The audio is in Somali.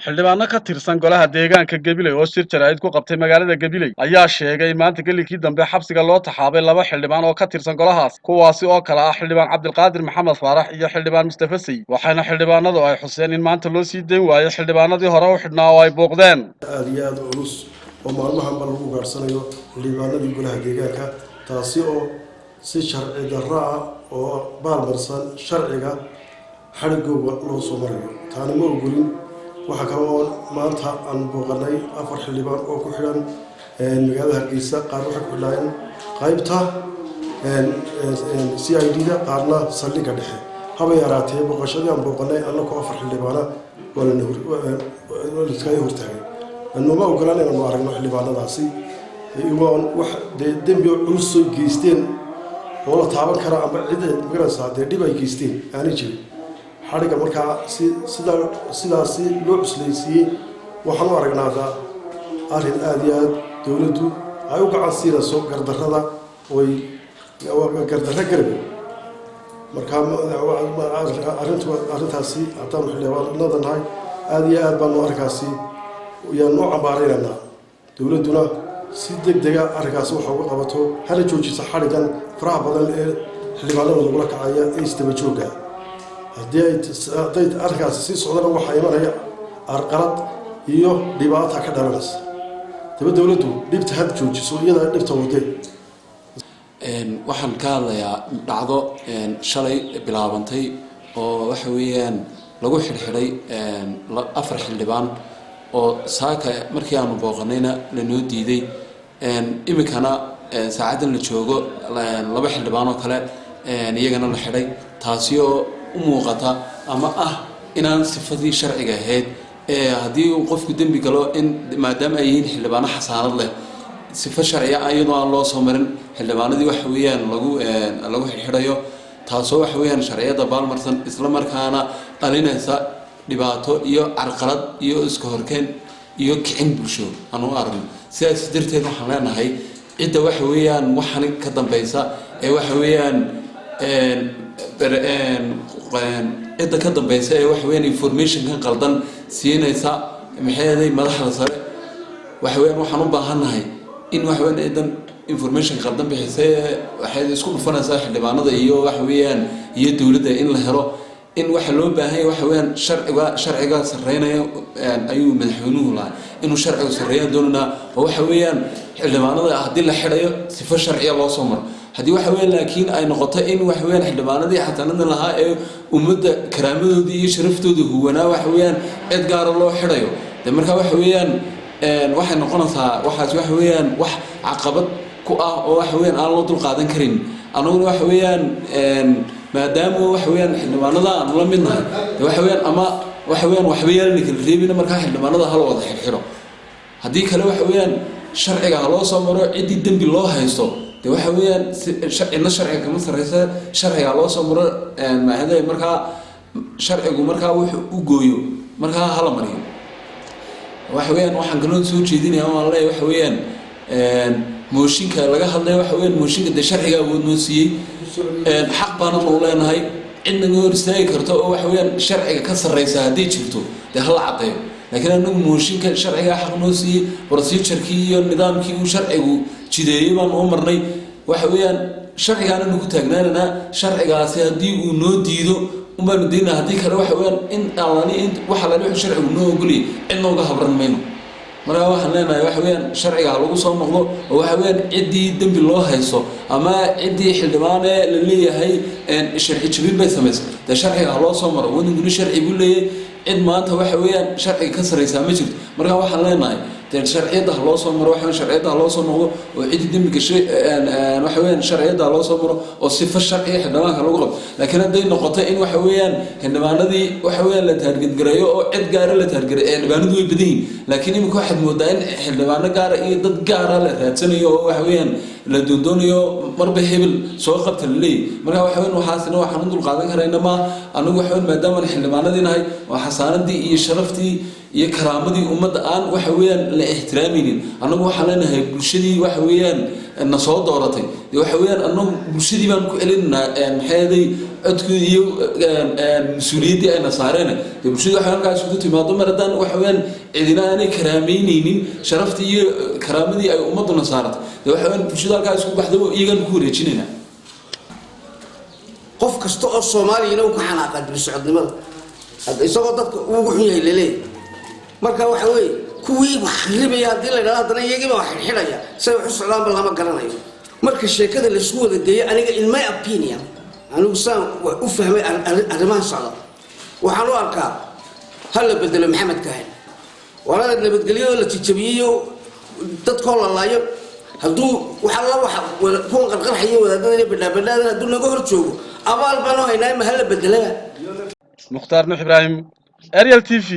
xildhibaano ka tirsan golaha deegaanka Gabiley oo shir jaraa'id ku qabtay magaalada Gabiley ayaa sheegay in maanta gelikii dambe xabsiga loo taxaabay laba xildhibaan oo ka tirsan golahaas kuwaasi oo kala ah xildhibaan Cabdilqaadir Maxamed Faarax iyo xildhibaan Mustafa Sey waxaana xildhibaanadu ay xuseen in maanta loo sii deyn waayay xildhibaanadii hore u xidhnaa oo ay booqdeen aad iyo aad culus oo maalmahanba lagu gaarsanayo xildhibaanadii golaha deegaanka taasi oo si sharci darro ah oo baalmarsan sharciga xadhigooda loo soo marayo taani ma ogolin waxaa kale oo maanta aan booqanay 4 xildhibaan oo ku xidhan magaalada Hargeysa qaar waxay ku xidhnayeen qaybta CID-da qaarna saldhigga dhexe haba yaraatee booqashadii aan booqanay annagoo 4 xildhibaana waa la iskaga hortaagay anuma ogolaan inaanu aragno xildhibaanadaasi iyagoon wax dembi culus soo geysteen oo la taaban kara ama cid magaraysaa dee dhib ay geysteen aanay jirin xadhigga markaa sidaasi loo cuslaysiiyey waxaan u aragnaadaa arrin aad iyo aad dowladdu ay u gacan siinayso gardarrada oy gardarro garbi markaa arrintaasi haddaanu xildhibaanada nahay aad iyo aad baanu arrinkaasi yaan noo cambaaraynaynaa dowladduna si degdega arrinkaasi waxa uga qabato hana joojisa xadhiggan faraha badan ee xildhibaanada lagula kacaya ee isdaba joogga hadday arrinkaasi sii socdana waxaa imanaya arqalad iyo dhibaata ka dhalanaysa daba dowladdu dhibta had joojiso iyada dhibta wadee waxaan ka hadlayaa dhacdo shalay bilaabantay oo waxa weeyaan lagu xidhxidhay 4 xildhibaan oo saaka markii aanu booqanayna lanoo diiday iminkana saacadan la joogo 2 xildhibaan oo kale iyagana la xidhay taasi oo u muuqata ama ah inaan sifadii sharciga ahayd haddii uu qofku dembi galo in maadaama ay yihiin xildhibaano xasaanad leh sifo sharciya iyadoo aan loo soo marin xildhibaanadii waxa weeyaan lagu xidhayo taasoo waxa weeyaan sharciyada baalmarsan isla markaana dhalinaysa dhibaato iyo carqalad iyo iska horkeen iyo kicin bulsho aanu aragno sidaas darteed waxaan leenahay cidda waxa weeyaan waxan ka dambaysa ee waxa weeyaan cidda ka dambaysa ee waxa weeyaan information kan qaldan siinaysa maxay madaxda sare waxa weeyaan waxaan u baahanahay in waxa weeyaan ciidan information qaldan bixisay waxay isku dhufanaysaa xildhibaanada iyo waxa weeyaan iyo dawladda in la helo in waxa loo baahan waxa weeyaan sharciga sareeynaya ayuu madaxweynuhu lahaa inuu sharciga sareeyo doonana waxa weeyaan xildhibaanada haddii la xidhayo sifo sharciya loo soo maro haddii waxa weeyaan laakiin ay noqoto in waxa weeyaan xildhibaanadii xataanada lahaa ee ummadda karaamadoodii iyo sharaftooda huwanaa waxa weeyaan cid gaar ah loo xidhayo marka waxa weeyaan waxay noqonaysaa waxaas waxa weeyaan wax caqabad ku ah oo waxa weeyaan aan loo dul qaadan karin anaguna waxa weeyaan maadaama waxa weeyaan xildhibaanada aan la midnahay waxa weeyaan ama waxa weeyaan waxba yeelni kala reebina marka xildhibaanada hal wada xirxiro haddii kale waxa weeyaan sharciga loo soo maro cidii dambi loo haysto waxa weeyaan sharciga kama sareysa sharciga loo soo maro maahaday marka sharcigu marka wuxuu u gooyo marka hala mariyo waxa weeyaan waxaan kaloo soo jeedinayaa oo aan leeyahay waxa weeyaan mooshinka laga hadlay waxa weeyaan mooshinka de sharciga uu noo siiyay xaq baan u leenahay cidna hor istaagi karto oo waxa weeyaan sharciga ka sareysa hadii jirto de hal cadeeyo laakiin anagu mooshinka sharciga xaq noo siiyay procedure-kii iyo nidaamkii uu sharcigu jideeyay baan u marnay waxa weeyaan sharcigaana nagu taagnaanana sharcigaasi hadii uu noo diido umbaan diina hadii kale waxa weeyaan in allani waxa la leeyahay sharcigu noo ogoliyay cidna uga habran mayno marka waxaan leenahay waxa weeyaan sharciga lagu soo noqdo oo waxa weeyaan cidii dambi loo hayso ama cidii xildhibaane la leeyahay sharci jabin bay sameysay sharciga loo soo maro wadinku sharci buu leeyahay cid maanta waxa weeyaan sharciga ka sareysa ma jirto marka waxaan leenahay sharciyada loo soo maro waxa sharciyada loo soo noqdo oo cid dambi gashay waxa weeyaan sharciyada loo soo maro oo sifo sharci xildhibaanka lagu qabto laakiin haday noqoto in waxa weeyaan xildhibaanadii waxa weeyaan la taarget gareeyo oo cid gaar ah la taarget xildhibaanadu way badan laakiin imika waxaad moodaa in xildhibaano gaar iyo dad gaar ah la raadsanayo oo waxa weeyaan la doonayo marba hebel soo qabta leey marka waxa weeyaan waxaasina waxaan dul qaadan karayna ma anagu waxa weeyaan maadaama xildhibaanadii nahay waa xasaanadii iyo sharaftii iyo karaamadii ummadda aan waxa weeyaan la ihtiraamin anagu waxaan leenahay bulshadii waxa weeyaan nasoo dooratay waxa weeyaan annagu bulshadii baan ku celinaa maxayday codkii iyo mas'uuliyadii ay nasaareen bulshada waxa halkaas ku timaado maradaan waxa weeyaan cidina aanay karaameynaynin sharaftii iyo karaamadii ay ummaddu nasaaratay waxa weeyaan bulshada halkaas ku baxdo iyagan ku wareejinayna qof kasta oo Soomaaliyeed uu ka xanaaqay bisocodnimada hada isagoo dadka ugu xun yahay leeyahay marka waxa weeye kuwii wax ribaya hadii la yiraahdo iyagiiba wax xidhaya say wax socdaan bal lama garanayo marka sheekada la isku wada geeyay aniga in my opinion anigu saan u fahmay arrimaha socda waxaan u arkaa hal la bedelo Maxamed Kaahin wala nabadgelyo la tijabiyo dadka la laayo haduu waxa la wax kuwan qarqarxay wadaadada badbaadada haduu naga hor joogo abaal baan u haynaa ma hal la bedelaa Mukhtaar Nuux Ibraahim Ariel TV